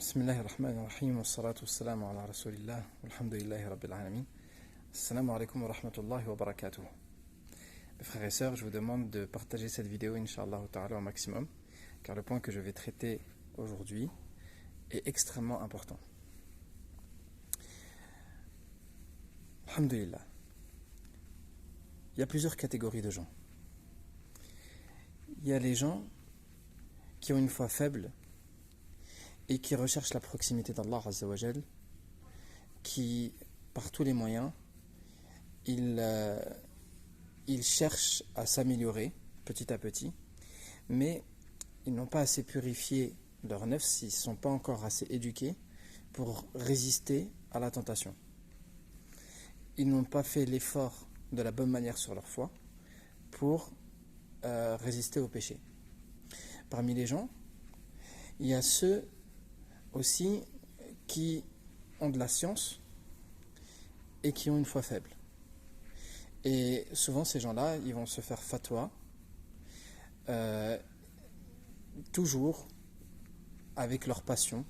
Bismillahir Rahmanir Rahim, wassalatu wassalamu ala rasulillah, walhamdulillahi rabbil alamin. Assalamu alaikum wa rahmatullahi wa barakatuh. Mes frères et sœurs, je vous demande de partager cette vidéo, Inch'Allah ta'ala, au maximum, car le point que je vais traiter aujourd'hui est extrêmement important. Alhamdulillah. Il y a plusieurs catégories de gens. Il y a les gens qui ont une foi faible et qui recherchent la proximité d'Allah Azza wa Jal, qui, par tous les moyens, ils cherchent à s'améliorer petit à petit, mais ils n'ont pas assez purifié leur nefs, ils ne sont pas encore assez éduqués pour résister à la tentation. Ils n'ont pas fait l'effort de la bonne manière sur leur foi pour résister au péché. Parmi les gens, il y a ceux aussi qui ont de la science et qui ont une foi faible. Et souvent ces gens-là, ils vont se faire fatwa toujours avec leur passion.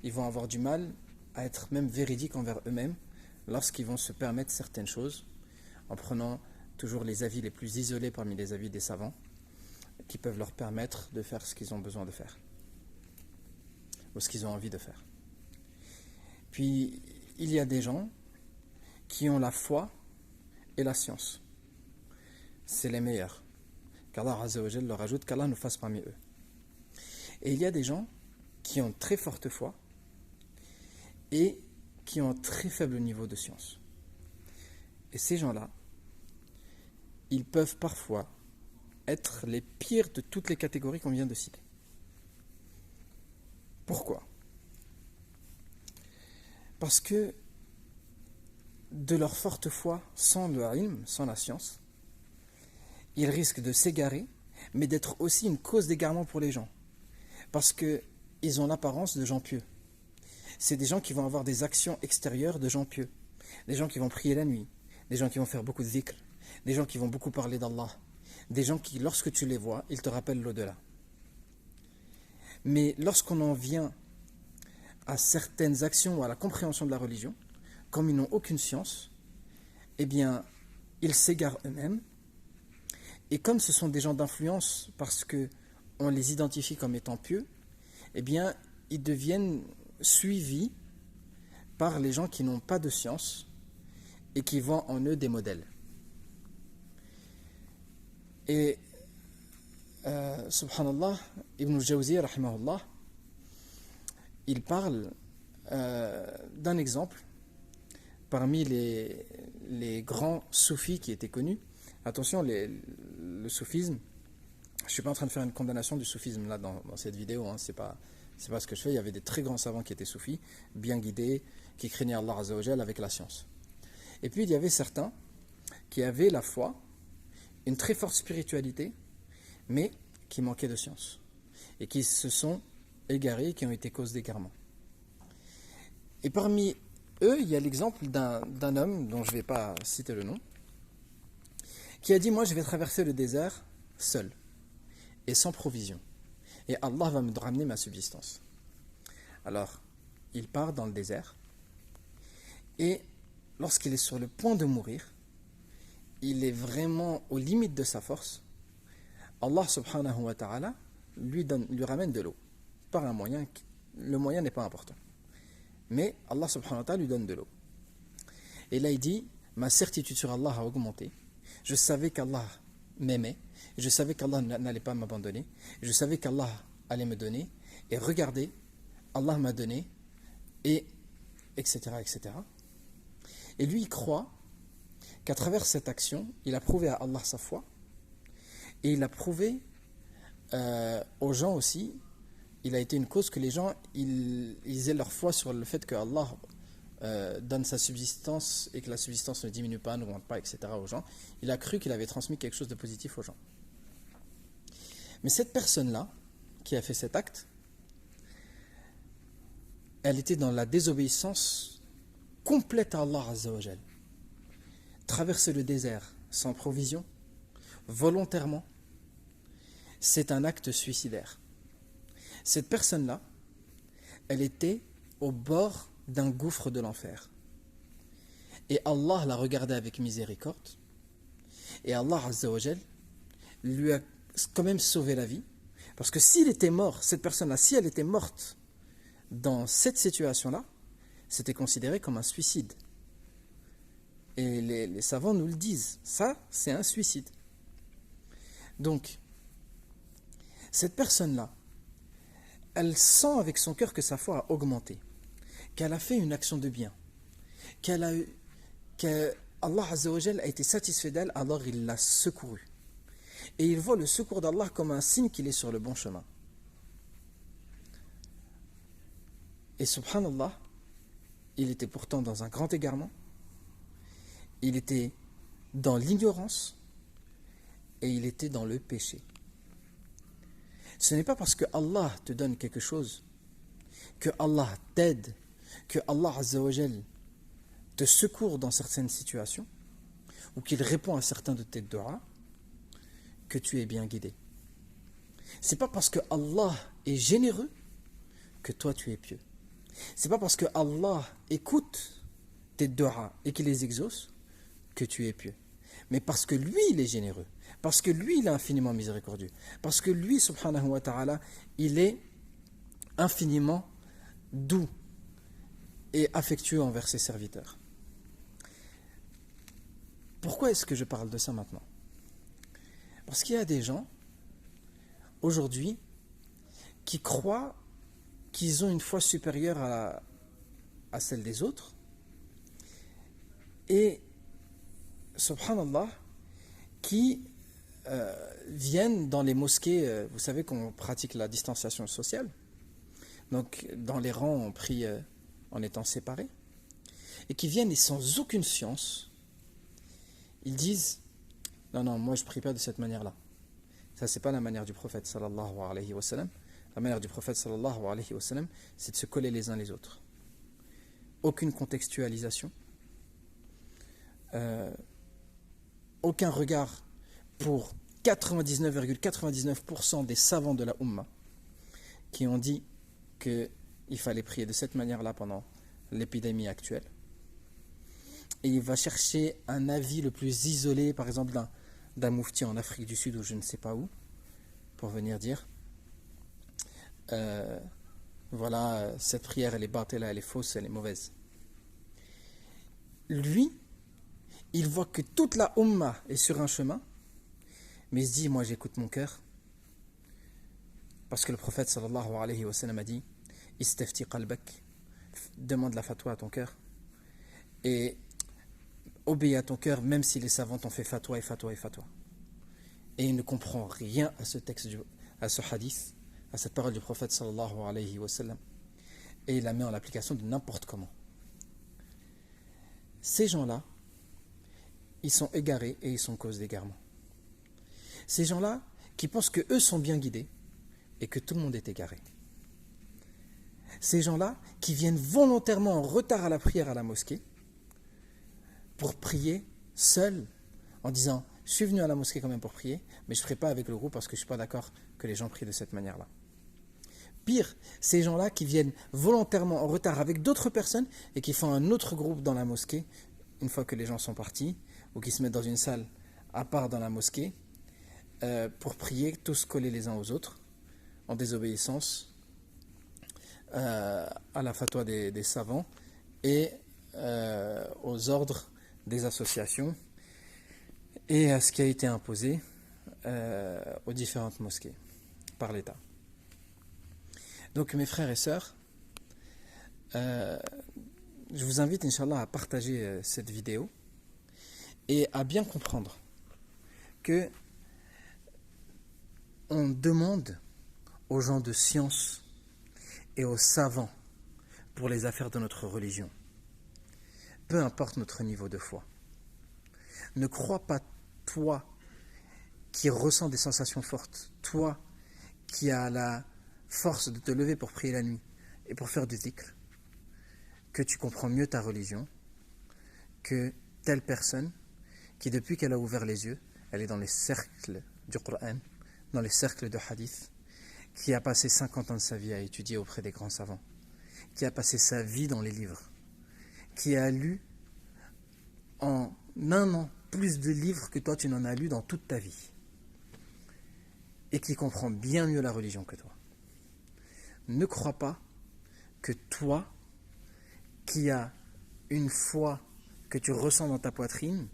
Ils vont avoir du mal à être même véridiques envers eux-mêmes lorsqu'ils vont se permettre certaines choses, en prenant toujours les avis les plus isolés parmi les avis des savants, qui peuvent leur permettre de faire ce qu'ils ont besoin de faire, ou ce qu'ils ont envie de faire. Puis, il y a des gens qui ont la foi et la science. C'est les meilleurs. Qu'Allah Azza wa Jal leur ajoute, qu'Allah nous fasse parmi eux. Et il y a des gens qui ont très forte foi et qui ont un très faible niveau de science. Et ces gens-là, ils peuvent parfois être les pires de toutes les catégories qu'on vient de citer. Pourquoi ? Parce que de leur forte foi, sans le ilm, sans la science, ils risquent de s'égarer, mais d'être aussi une cause d'égarement pour les gens. Parce qu'ils ont l'apparence de gens pieux. C'est des gens qui vont avoir des actions extérieures de gens pieux. Des gens qui vont prier la nuit, des gens qui vont faire beaucoup de zikr, des gens qui vont beaucoup parler d'Allah, des gens qui, lorsque tu les vois, ils te rappellent l'au-delà. Mais lorsqu'on en vient à certaines actions ou à la compréhension de la religion, comme ils n'ont aucune science, eh bien, ils s'égarent eux-mêmes. Et comme ce sont des gens d'influence, parce qu'on les identifie comme étant pieux, eh bien, ils deviennent suivis par les gens qui n'ont pas de science et qui voient en eux des modèles. Et subhanallah, Ibn al-Jawzi, rahimahullah, il parle d'un exemple parmi les grands soufis qui étaient connus. Attention, le soufisme, je ne suis pas en train de faire une condamnation du soufisme là dans cette vidéo, hein, c'est pas ce que je fais. Il y avait des très grands savants qui étaient soufis, bien guidés, qui craignaient Allah Azza wa Jal avec la science. Et puis il y avait certains qui avaient la foi, une très forte spiritualité, mais qui manquaient de science, et qui se sont égarés, qui ont été cause d'égarement. Et parmi eux, il y a l'exemple d'un homme, dont je ne vais pas citer le nom, qui a dit, moi je vais traverser le désert seul, et sans provision, et Allah va me ramener ma subsistance. Alors, il part dans le désert, et lorsqu'il est sur le point de mourir, il est vraiment aux limites de sa force, Allah subhanahu wa ta'ala lui ramène de l'eau, par un moyen, le moyen n'est pas important. Mais Allah subhanahu wa ta'ala lui donne de l'eau. Et là il dit, ma certitude sur Allah a augmenté, je savais qu'Allah m'aimait, je savais qu'Allah n'allait pas m'abandonner, je savais qu'Allah allait me donner, et regardez, Allah m'a donné, et etc. etc. Et lui il croit qu'à travers cette action, il a prouvé à Allah sa foi, et il a prouvé aux gens aussi, il a été une cause que les gens ils aient leur foi sur le fait que Allah donne sa subsistance et que la subsistance ne diminue pas, n'augmente pas, etc. aux gens. Il a cru qu'il avait transmis quelque chose de positif aux gens. Mais cette personne-là, qui a fait cet acte, elle était dans la désobéissance complète à Allah Azza wa Jal. Traverser le désert sans provision, volontairement, c'est un acte suicidaire. Cette personne-là, elle était au bord d'un gouffre de l'enfer. Et Allah l'a regardée avec miséricorde. Et Allah Azza wa Jal lui a quand même sauvé la vie. Parce que s'il était mort, cette personne-là, si elle était morte dans cette situation-là, c'était considéré comme un suicide. Et les savants nous le disent. Ça, c'est un suicide. Donc, cette personne-là, elle sent avec son cœur que sa foi a augmenté, qu'elle a fait une action de bien, qu'Allah Azza wa Jal a été satisfait d'elle, alors il l'a secourue. Et il voit le secours d'Allah comme un signe qu'il est sur le bon chemin. Et subhanallah, il était pourtant dans un grand égarement, il était dans l'ignorance et il était dans le péché. Ce n'est pas parce que Allah te donne quelque chose, que Allah t'aide, que Allah Azza wa Jal te secourt dans certaines situations, ou qu'il répond à certains de tes du'as, que tu es bien guidé. C'est pas parce que Allah est généreux que toi tu es pieux. C'est pas parce que Allah écoute tes du'as et qu'il les exauce que tu es pieux. Mais parce que lui il est généreux, parce que lui il est infiniment miséricordieux, parce que lui subhanahu wa ta'ala il est infiniment doux et affectueux envers ses serviteurs. Pourquoi est-ce que je parle de ça maintenant? Parce qu'il y a des gens aujourd'hui qui croient qu'ils ont une foi supérieure à celle des autres et subhanallah qui viennent dans les mosquées, vous savez qu'on pratique la distanciation sociale, donc dans les rangs on prie en étant séparés, et qui viennent et sans aucune science ils disent non, moi je prie pas de cette manière-là. Ça, c'est pas la manière du prophète sallallahu alayhi wa sallam. La manière du prophète sallallahu alayhi wa sallam, c'est de se coller les uns les autres. Aucune contextualisation. Aucun regard pour 99,99% des savants de la Ummah qui ont dit qu'il fallait prier de cette manière-là pendant l'épidémie actuelle. Et il va chercher un avis le plus isolé, par exemple d'un moufti en Afrique du Sud ou je ne sais pas où, pour venir dire voilà, cette prière elle est battelle, elle est fausse, elle est mauvaise. Lui, il voit que toute la Ummah est sur un chemin, mais il se dit, moi j'écoute mon cœur, parce que le prophète sallallahu alayhi wa sallam a dit, istafti qalbak, demande la fatwa à ton cœur, et obéis à ton cœur, même si les savants t'ont fait fatwa et fatwa et fatwa. Et il ne comprend rien à ce texte, à ce hadith, à cette parole du prophète sallallahu alayhi wa sallam. Et il la met en application de n'importe comment. Ces gens-là, ils sont égarés et ils sont cause d'égarement. Ces gens-là qui pensent que eux sont bien guidés et que tout le monde est égaré. Ces gens-là qui viennent volontairement en retard à la prière à la mosquée pour prier seuls en disant « Je suis venu à la mosquée quand même pour prier, mais je ne ferai pas avec le groupe parce que je ne suis pas d'accord que les gens prient de cette manière-là. » Pire, ces gens-là qui viennent volontairement en retard avec d'autres personnes et qui font un autre groupe dans la mosquée une fois que les gens sont partis, ou qui se mettent dans une salle à part dans la mosquée pour prier, tous collés les uns aux autres, en désobéissance à la fatwa des savants et aux ordres des associations et à ce qui a été imposé aux différentes mosquées par l'État. Donc mes frères et sœurs, je vous invite Inch'Allah à partager cette vidéo et à bien comprendre que on demande aux gens de science et aux savants pour les affaires de notre religion, peu importe notre niveau de foi. Ne crois pas, toi qui ressens des sensations fortes, toi qui as la force de te lever pour prier la nuit et pour faire du dhikr, que tu comprends mieux ta religion que telle personne qui, depuis qu'elle a ouvert les yeux, elle est dans les cercles du Coran, dans les cercles de hadith, qui a passé 50 ans de sa vie à étudier auprès des grands savants qui a passé sa vie dans les livres, qui a lu en un an plus de livres que toi tu n'en as lu dans toute ta vie, et qui comprend bien mieux la religion que toi. Ne crois pas que toi, qui as une foi que tu ressens dans ta poitrine,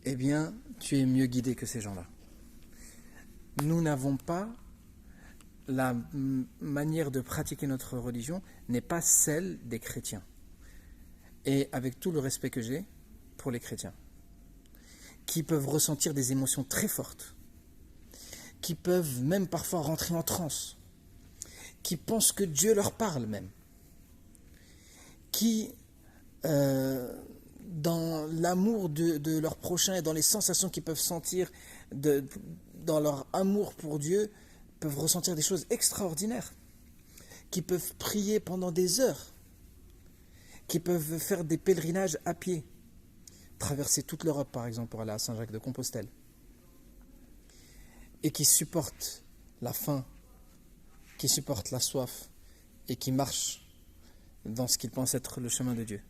eh bien, tu es mieux guidé que ces gens-là. Nous n'avons pas la manière de pratiquer notre religion n'est pas celle des chrétiens. Et avec tout le respect que j'ai pour les chrétiens, qui peuvent ressentir des émotions très fortes, qui peuvent même parfois rentrer en transe, qui pensent que Dieu leur parle même, qui, dans l'amour de leur prochain et dans les sensations qu'ils peuvent sentir dans leur amour pour Dieu, peuvent ressentir des choses extraordinaires, qui peuvent prier pendant des heures, qui peuvent faire des pèlerinages à pied, traverser toute l'Europe par exemple pour aller à Saint-Jacques-de-Compostelle, et qui supportent la faim, qui supportent la soif, et qui marchent dans ce qu'ils pensent être le chemin de Dieu.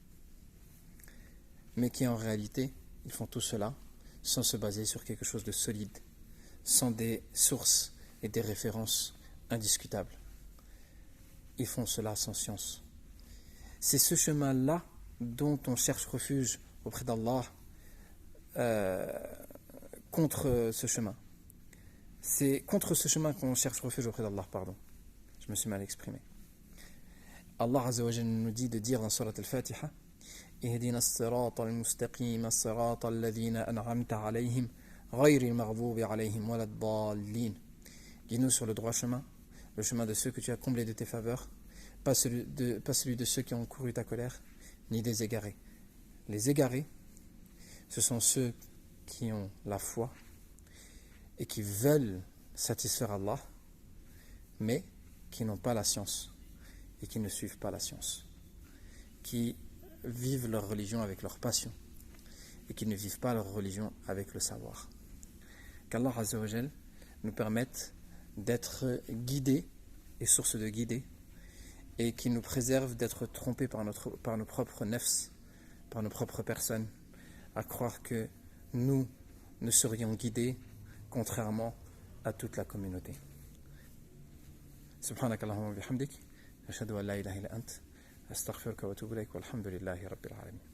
Mais qui en réalité, ils font tout cela sans se baser sur quelque chose de solide, sans des sources et des références indiscutables. Ils font cela sans science. C'est ce chemin-là dont on cherche refuge auprès d'Allah contre ce chemin. C'est contre ce chemin qu'on cherche refuge auprès d'Allah, pardon. Je me suis mal exprimé. Allah Azza wa Jalla nous dit de dire dans Surat Al-Fatiha Ihdina as-sirata al-mustaqim as-sirata alladhina an'amta alayhim ghayri al-maghdubi alayhim walad-dallin. Guide-nous sur le droit chemin, le chemin de ceux que tu as comblés de tes faveurs, pas celui de ceux qui ont couru ta colère, ni des égarés. Les égarés, ce sont ceux qui ont la foi et qui veulent satisfaire Allah, mais qui n'ont pas la science et qui ne suivent pas la science, qui vivent leur religion avec leur passion et qui ne vivent pas leur religion avec le savoir. Qu'Allah Azza wa Jal nous permette d'être guidés et source de guider, et qui nous préserve d'être trompés par nos propres nefs, par nos propres personnes, à croire que nous ne serions guidés contrairement à toute la communauté. Subhanak Allahumma bihamdik, ashhadu an la ilaha illa ant, astaghfiruka wa atubu ilaik, walhamdulillahi rabbil alamin.